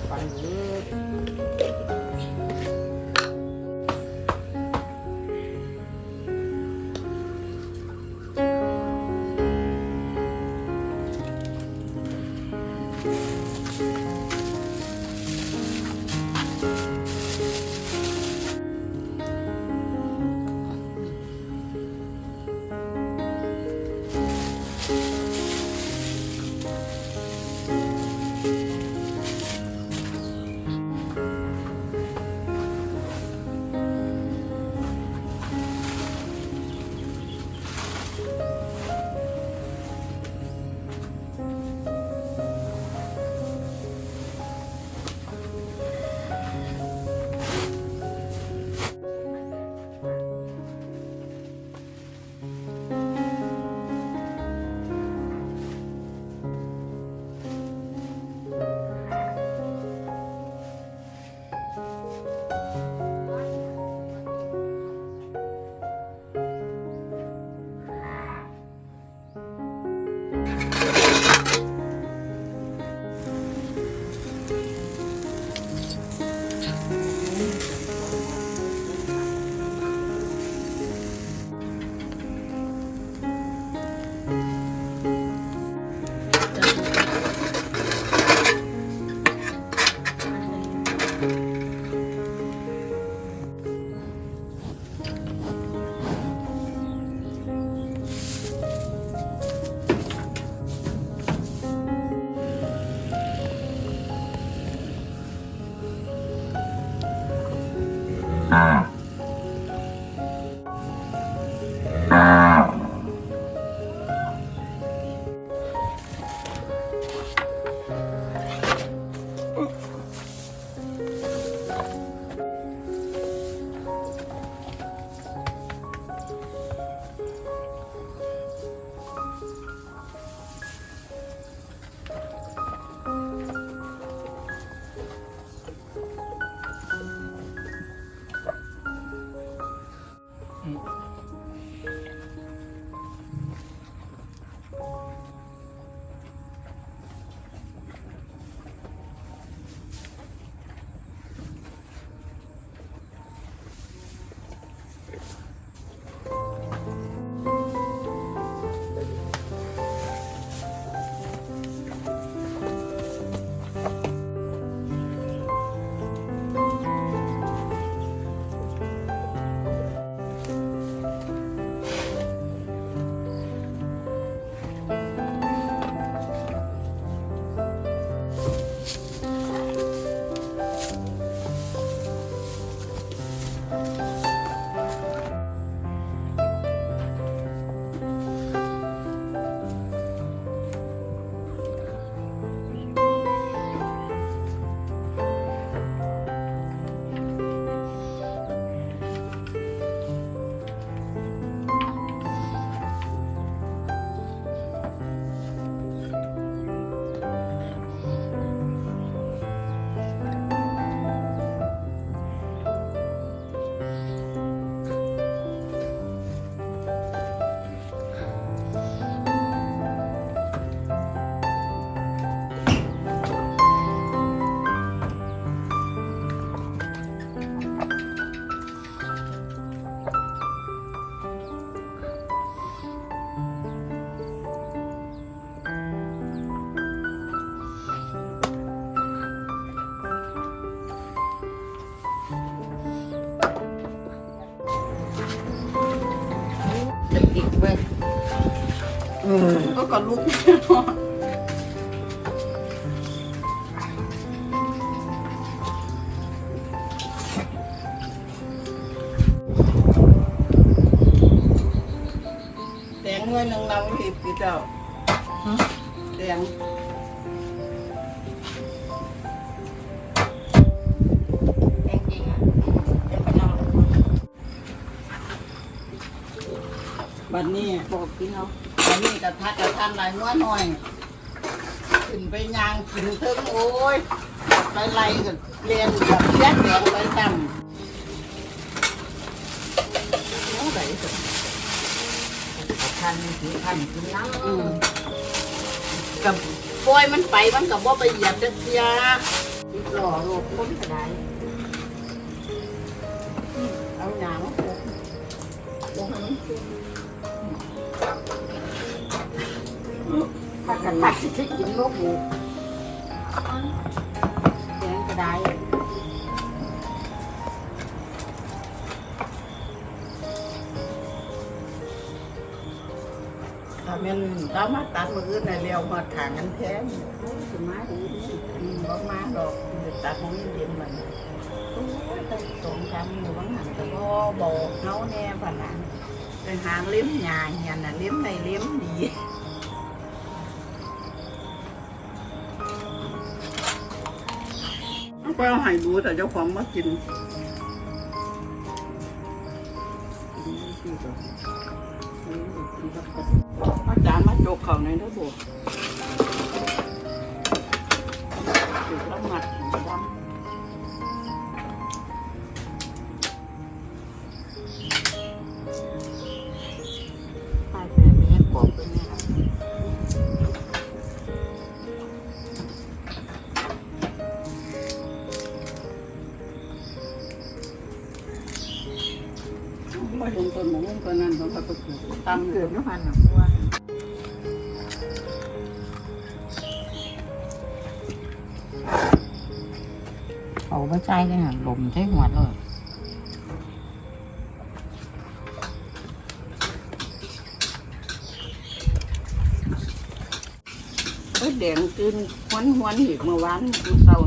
ไปเลยอีกเว้ยก็ลุกแดงเงินนึงเราหีบกี่เจ้าแดงบัดนี้บอกพี่น้องบัดนี้กระทันหลายหัวหน่อยขึ้นไปยางกินเถิงโอ้ยไปไล่กันเรียนแบบแยกแดงไปตั้งน้องไหนสิ ทันถือทันกินน้ำ กับปล่อยมันไปมันกับว่าไปเหยียบจักเสีย ติดหล่อโลกคนก็ได้ เอาหยามาปลูกลงให้มันขึ้น ถ้ากันตัดสิกินโลกหมูแกงก็ได้ ถ้าแม่นเรามาตัดมืออื่นในเรียวมาถางกันแท้นี่ สมาดีนี่ บ่มาดอกตัดของเย็นๆมันโอ้ยไปสองครั้งหมู่บางหันก็บ่บอกเฮาแน่ปานนั้นไปหางเลี้ยมหญ้าเฮียนน่ะเลี้ยมได้เลี้ยมดีเอาไปเอาให้ดูแต่เจ้าของมากินอาจารย์มาโจกเขาในเด้อบ่ถูกแล้วหมัดดำตายแต่ไม่ให้ปอกไปเนี่ยไม่ลงต้นหมูต้นนั้นต้องไปปลูกตำ เกิ เกิ ด ด น้ำมันหนักว่า เอาไปใช้เลยค่ะลมใช้หัวเลยแดงจืนหวนอีกเมื่อวานเมื่อเช้า